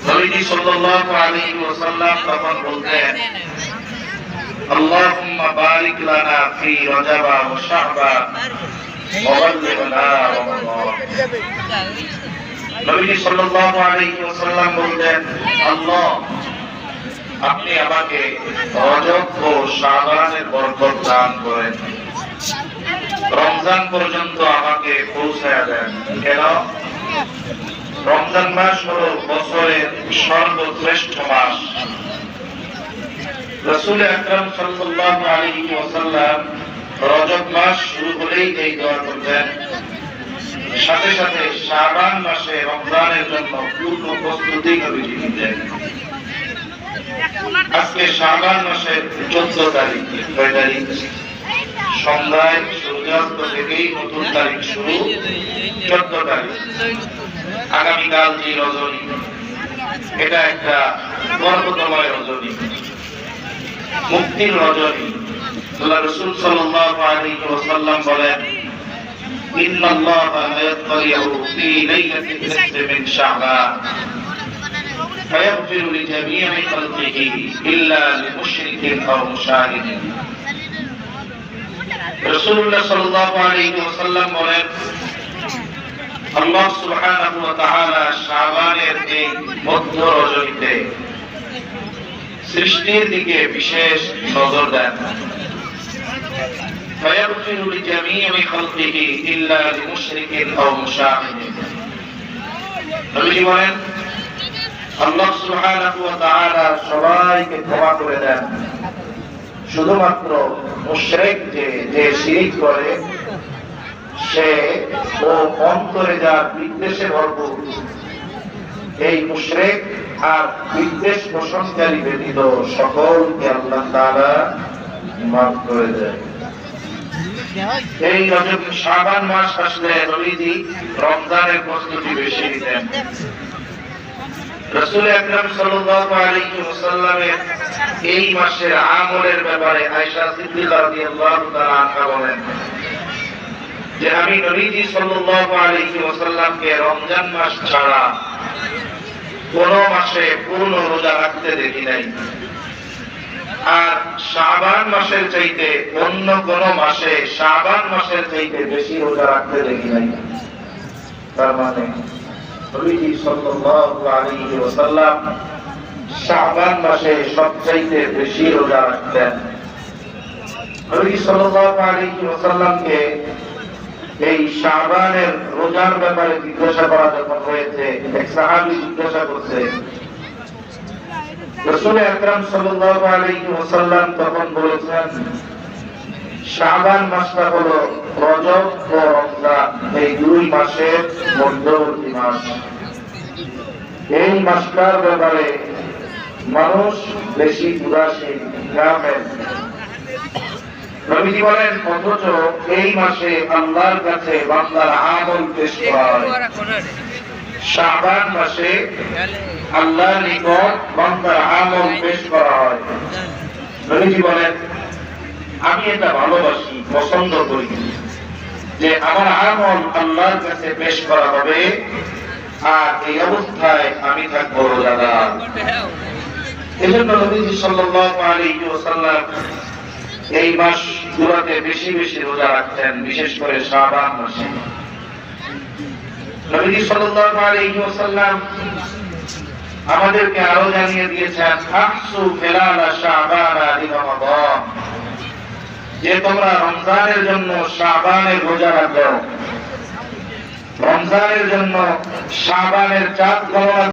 নবীজি সাল্লাল্লাহু আলাইহি ওয়াসাল্লাম তখন বলতেন, আল্লাহুম্মা বারিক লানা ফি রজব ওয়া শাবান ওয়া বাল্লিগনা রমাদান। নবীজি সাল্লাল্লাহু আলাইহি ওয়াসাল্লাম বলতেন, আল্লাহ আপনি আমাকে রজব ও শাবানের বরকত দান করেন, রমজান পর্যন্ত আমাকে পৌঁছায়া দেন। কেন? রমজান মাস হলো বছরের সর্বশ্রেষ্ঠ মাস। রাসূল আকরাম সাল্লাল্লাহু আলাইহি ওয়াসাল্লাম রজব মাস শুরু হলেই এই দোয়া করতেন, সাথে সাথে শাবান মাসে রমজানের জন্য পূর্ণ প্রস্তুতি নবীজি নিতেন। আজকে শাবান মাসের 14 তারিখ। কয় তারিখ? সন্ধ্যায় সূর্যাস্ত থেকেই নতুন তারিখ শুরু, 14 তারিখ। আগামীকাল যে রজনী, এটা একটা বরকতময় রজনী, মুক্তির রজনী। আল্লাহ রাসূল সাল্লাল্লাহু আলাইহি ওয়াসাল্লাম বলেন, ইন্নাল্লাহা ইয়াতলিউ ফি লাইলাতিন নিসফি মিন শাবান ফায়াগফিরু লিজামিই খালকিহি ইল্লা লিমুশরিকিন আও মুশাহিদিন। রাসূলুল্লাহ সাল্লাল্লাহু আলাইহি ওয়াসাল্লাম বলেন, আল্লাহ সুবহানাহু ওয়া তাআলা শাবানের এই মধ্য রজনীতে সৃষ্টির দিকে বিশেষ নজর দেন। ফায়াগফিরু লিজামিই খালকিহি ইল্লা লিমুশরিকিন আও মুশাহিদিন। নবীজি বলেন, আল্লাহ সুবহানাহু ওয়া তাআলা সবাইকে ক্ষমা করে দেন, শুধুমাত্র মুশরিক যে শিরক করে সে ও অন্তরে যার বিদ্বেষে ভরপুর, এই মুশরিক আর বিদ্বেষ পোষণকারী ব্যতীত সকলকে আল্লাহ তাআলা মাফ করে দেন। এই রজব শাবান মাস আসলে নবীজি রমজানের প্রস্তুতি বেশি নিতেন। রাসূল আকরাম সাল্লাল্লাহু আলাইহি ওয়াসাল্লামের এই মাসের আমলের ব্যাপারে আয়েশা সিদ্দিকা রাদিয়াল্লাহু তাআলা আনহা বলেন যে আমি নবীজি সাল্লাল্লাহু আলাইহি ওয়াসাল্লামকে রমজান মাস ছাড়া কোন মাসে পূর্ণ রোজা রাখতে দেখি নাই, আর শাবান মাসের চাইতে অন্য কোন মাসে শাবান মাসের চাইতে বেশি রোজা রাখতে দেখি নাই। তার মানে নবীজি সাল্লাল্লাহু আলাইহি ওয়াসাল্লাম শাবান মাসে সবচাইতে বেশি রোজা রাখতেন। নবীজি সাল্লাল্লাহু আলাইহি ওয়াসাল্লামকে এই শাবানের রোজার ব্যাপারে জিজ্ঞাসা করা যখন হয়েছে, এক সাহাবী জিজ্ঞাসা করছে, রাসূল আকরাম সাল্লাল্লাহু আলাইহি ওয়াসাল্লাম তখন বলেছেন, শাবান মাসটা হলো রজব ও রমজান এই দুই মাসের মধ্যবর্তী মাস। এই মাসটার ব্যাপারে মানুষ বেশি উদাসীন, গাফেল। নবীজি বলেন, অথচ এই মাসে আল্লাহর কাছে বান্দার আমল পেশ করা হয়। শাবান মাসে আল্লাহর নিকট বান্দার আমল পেশ করা হয়। নবীজি বলেন, আমি এটা ভালোবাসি, পছন্দ করি যে আমার আমল আল্লাহর কাছে পেশ করা হবে, আর এই অবস্থায় আমি থাকবো রোজাদার। এজন্য নবীজি সাল্লাল্লাহু আলাইহি ওয়াসাল্লাম এই মাস গুলোতে বেশি বেশি রোজা রাখতেন, বিশেষ করে শাবান মাসে। নবীজি সাল্লাল্লাহু আলাইহি ওয়াসাল্লাম আমাদেরকে আরো জানিয়ে দিয়েছেন, আহসু ফিলালা শাবান লিরমাদান, যে তোমরা রমজানের জন্য শাবানের রোজা রাখো, রমজানের জন্য শাবানের চাঁদ গণনা